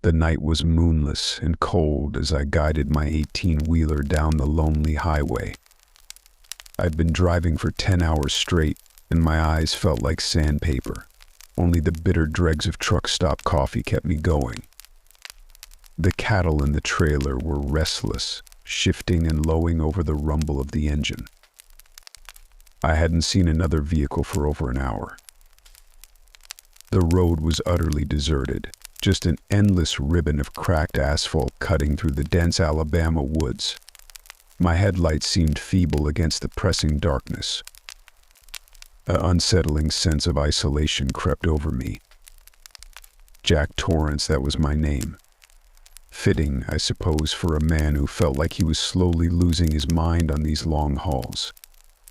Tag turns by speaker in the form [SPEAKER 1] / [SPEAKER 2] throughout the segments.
[SPEAKER 1] The night was moonless and cold as I guided my 18-wheeler down the lonely highway. I'd been driving for 10 hours straight, and my eyes felt like sandpaper. Only the bitter dregs of truck stop coffee kept me going. The cattle in the trailer were restless, shifting and lowing over the rumble of the engine. I hadn't seen another vehicle for over an hour. The road was utterly deserted, just an endless ribbon of cracked asphalt cutting through the dense Alabama woods. My headlights seemed feeble against the pressing darkness. An unsettling sense of isolation crept over me. Jack Torrance, that was my name. Fitting, I suppose, for a man who felt like he was slowly losing his mind on these long hauls.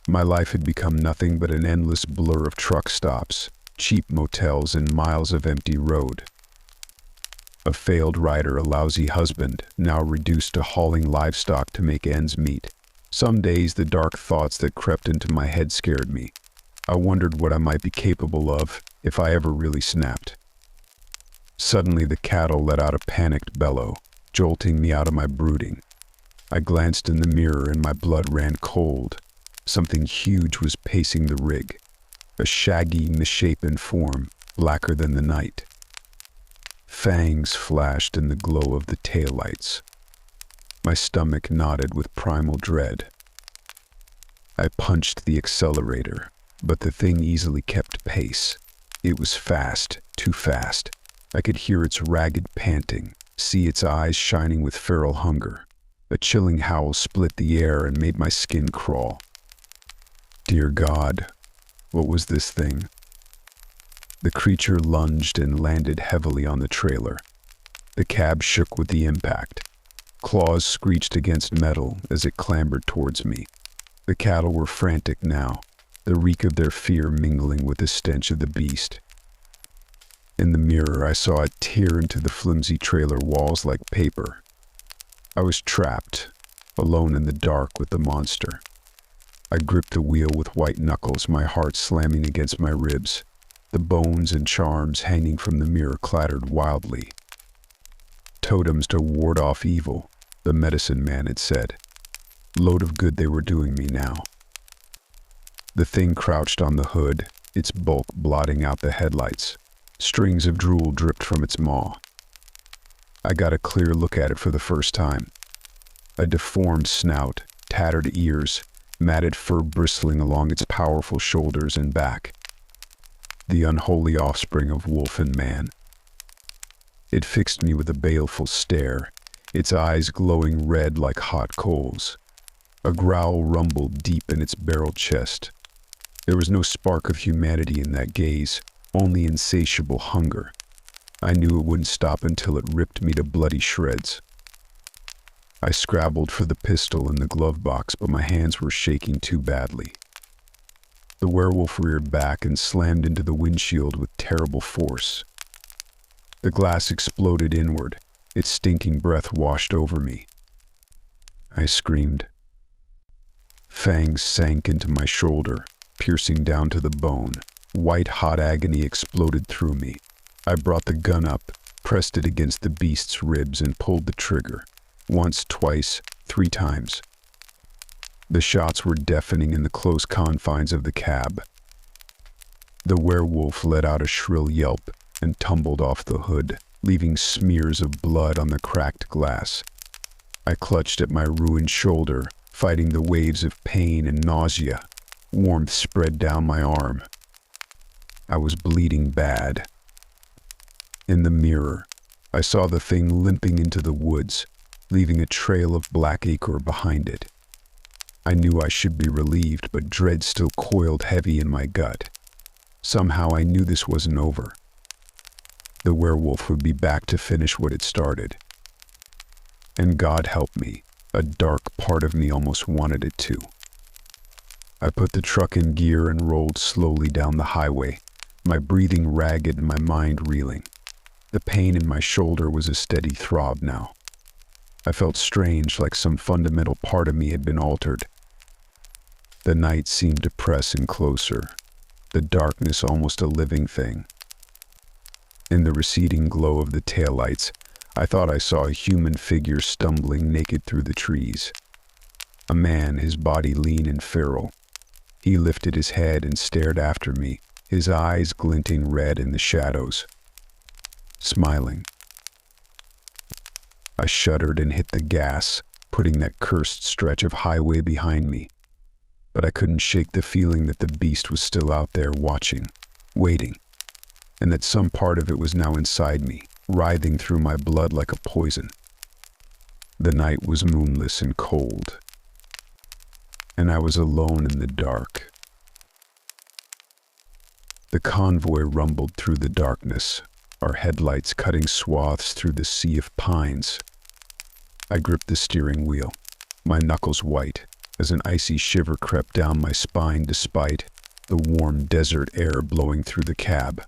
[SPEAKER 1] My life had become nothing but an endless blur of truck stops, cheap motels, and miles of empty road. A failed rider, a lousy husband, now reduced to hauling livestock to make ends meet. Some days the dark thoughts that crept into my head scared me. I wondered what I might be capable of if I ever really snapped. Suddenly the cattle let out a panicked bellow, jolting me out of my brooding. I glanced in the mirror and my blood ran cold. Something huge was pacing the rig, a shaggy, misshapen form, blacker than the night. Fangs flashed in the glow of the taillights. My stomach knotted with primal dread. I punched the accelerator, but the thing easily kept pace. It was fast, too fast. I could hear its ragged panting, see its eyes shining with feral hunger. A chilling howl split the air and made my skin crawl. Dear God, what was this thing? The creature lunged and landed heavily on the trailer. The cab shook with the impact. Claws screeched against metal as it clambered towards me. The cattle were frantic now, the reek of their fear mingling with the stench of the beast. In the mirror, I saw it tear into the flimsy trailer walls like paper. I was trapped, alone in the dark with the monster. I gripped the wheel with white knuckles, my heart slamming against my ribs. The bones and charms hanging from the mirror clattered wildly. Totems to ward off evil, the medicine man had said. Load of good they were doing me now. The thing crouched on the hood, its bulk blotting out the headlights. Strings of drool dripped from its maw. I got a clear look at it for the first time. A deformed snout, tattered ears, matted fur bristling along its powerful shoulders and back. The unholy offspring of wolf and man. It fixed me with a baleful stare, its eyes glowing red like hot coals. A growl rumbled deep in its barrel chest. There was no spark of humanity in that gaze, only insatiable hunger. I knew it wouldn't stop until it ripped me to bloody shreds. I scrabbled for the pistol in the glove box, but my hands were shaking too badly. The werewolf reared back and slammed into the windshield with terrible force. The glass exploded inward, its stinking breath washed over me. I screamed. Fangs sank into my shoulder, piercing down to the bone. White hot agony exploded through me. I brought the gun up, pressed it against the beast's ribs and pulled the trigger. Once, twice, 3 times. The shots were deafening in the close confines of the cab. The werewolf let out a shrill yelp and tumbled off the hood, leaving smears of blood on the cracked glass. I clutched at my ruined shoulder, fighting the waves of pain and nausea. Warmth spread down my arm. I was bleeding bad. In the mirror, I saw the thing limping into the woods, leaving a trail of black ichor behind it. I knew I should be relieved, but dread still coiled heavy in my gut. Somehow I knew this wasn't over. The werewolf would be back to finish what it started. And God help me, a dark part of me almost wanted it to. I put the truck in gear and rolled slowly down the highway, my breathing ragged and my mind reeling. The pain in my shoulder was a steady throb now. I felt strange, like some fundamental part of me had been altered. The night seemed to press in closer, the darkness almost a living thing. In the receding glow of the taillights, I thought I saw a human figure stumbling naked through the trees. A man, his body lean and feral. He lifted his head and stared after me, his eyes glinting red in the shadows. Smiling. I shuddered and hit the gas, putting that cursed stretch of highway behind me. But I couldn't shake the feeling that the beast was still out there watching, waiting, and that some part of it was now inside me, writhing through my blood like a poison. The night was moonless and cold, and I was alone in the dark. The convoy rumbled through the darkness, our headlights cutting swaths through the sea of pines. I gripped the steering wheel, my knuckles white, as an icy shiver crept down my spine despite the warm desert air blowing through the cab.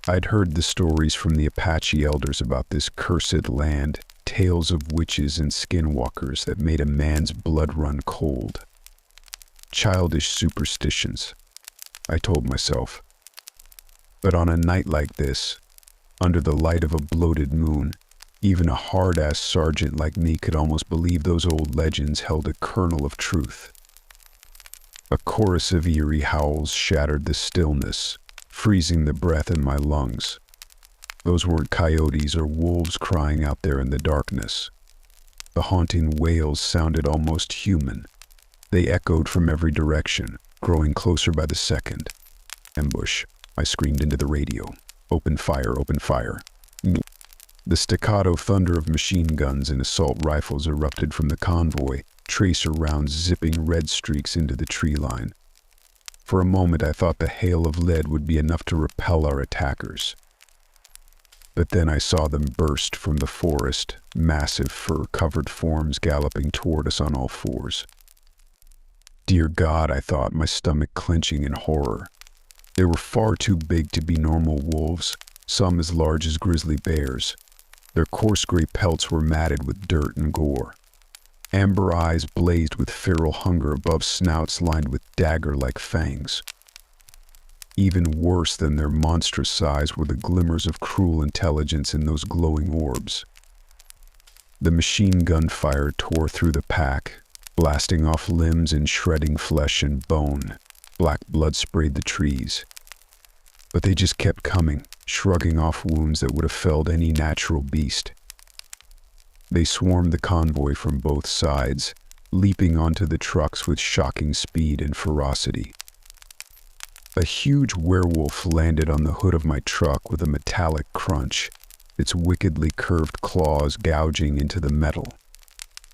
[SPEAKER 1] I'd heard the stories from the Apache elders about this cursed land, tales of witches and skinwalkers that made a man's blood run cold. Childish superstitions, I told myself. But on a night like this, under the light of a bloated moon, even a hard-ass sergeant like me could almost believe those old legends held a kernel of truth. A chorus of eerie howls shattered the stillness, freezing the breath in my lungs. Those weren't coyotes or wolves crying out there in the darkness. The haunting wails sounded almost human. They echoed from every direction, growing closer by the second. Ambush, I screamed into the radio. Open fire, open fire. The staccato thunder of machine guns and assault rifles erupted from the convoy, tracer rounds zipping red streaks into the tree line. For a moment I thought the hail of lead would be enough to repel our attackers. But then I saw them burst from the forest, massive fur-covered forms galloping toward us on all fours. Dear God, I thought, my stomach clenching in horror. They were far too big to be normal wolves, some as large as grizzly bears. Their coarse gray pelts were matted with dirt and gore. Amber eyes blazed with feral hunger above snouts lined with dagger-like fangs. Even worse than their monstrous size were the glimmers of cruel intelligence in those glowing orbs. The machine gun fire tore through the pack, blasting off limbs and shredding flesh and bone. Black blood sprayed the trees. But they just kept coming, shrugging off wounds that would have felled any natural beast. They swarmed the convoy from both sides, leaping onto the trucks with shocking speed and ferocity. A huge werewolf landed on the hood of my truck with a metallic crunch, its wickedly curved claws gouging into the metal.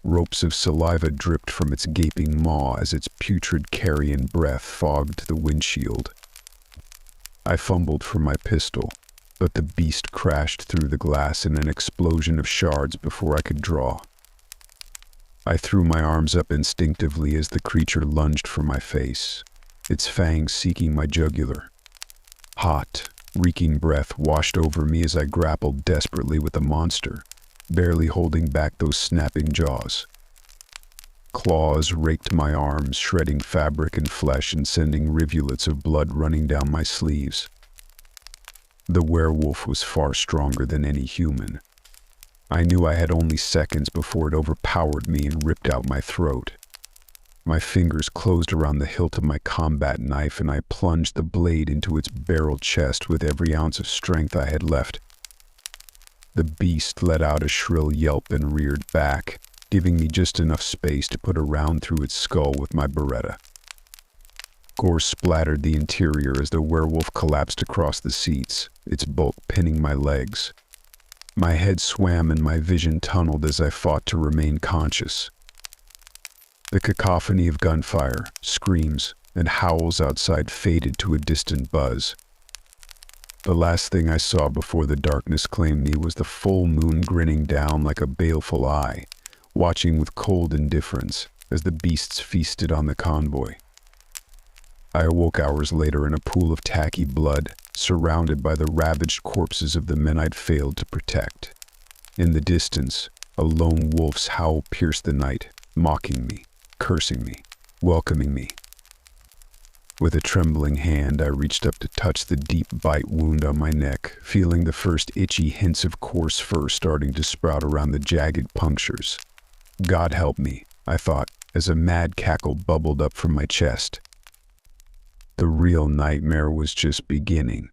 [SPEAKER 1] Ropes of saliva dripped from its gaping maw as its putrid carrion breath fogged the windshield. I fumbled for my pistol, but the beast crashed through the glass in an explosion of shards before I could draw. I threw my arms up instinctively as the creature lunged for my face, its fangs seeking my jugular. Hot, reeking breath washed over me as I grappled desperately with the monster, barely holding back those snapping jaws. Claws raked my arms, shredding fabric and flesh and sending rivulets of blood running down my sleeves. The werewolf was far stronger than any human. I knew I had only seconds before it overpowered me and ripped out my throat. My fingers closed around the hilt of my combat knife and I plunged the blade into its barrel chest with every ounce of strength I had left. The beast let out a shrill yelp and reared back, giving me just enough space to put a round through its skull with my Beretta. Gore splattered the interior as the werewolf collapsed across the seats, its bulk pinning my legs. My head swam and my vision tunneled as I fought to remain conscious. The cacophony of gunfire, screams, and howls outside faded to a distant buzz. The last thing I saw before the darkness claimed me was the full moon grinning down like a baleful eye, watching with cold indifference as the beasts feasted on the convoy. I awoke hours later in a pool of tacky blood, surrounded by the ravaged corpses of the men I'd failed to protect. In the distance, a lone wolf's howl pierced the night, mocking me, cursing me, welcoming me. With a trembling hand, I reached up to touch the deep bite wound on my neck, feeling the first itchy hints of coarse fur starting to sprout around the jagged punctures. God help me, I thought, as a mad cackle bubbled up from my chest. The real nightmare was just beginning.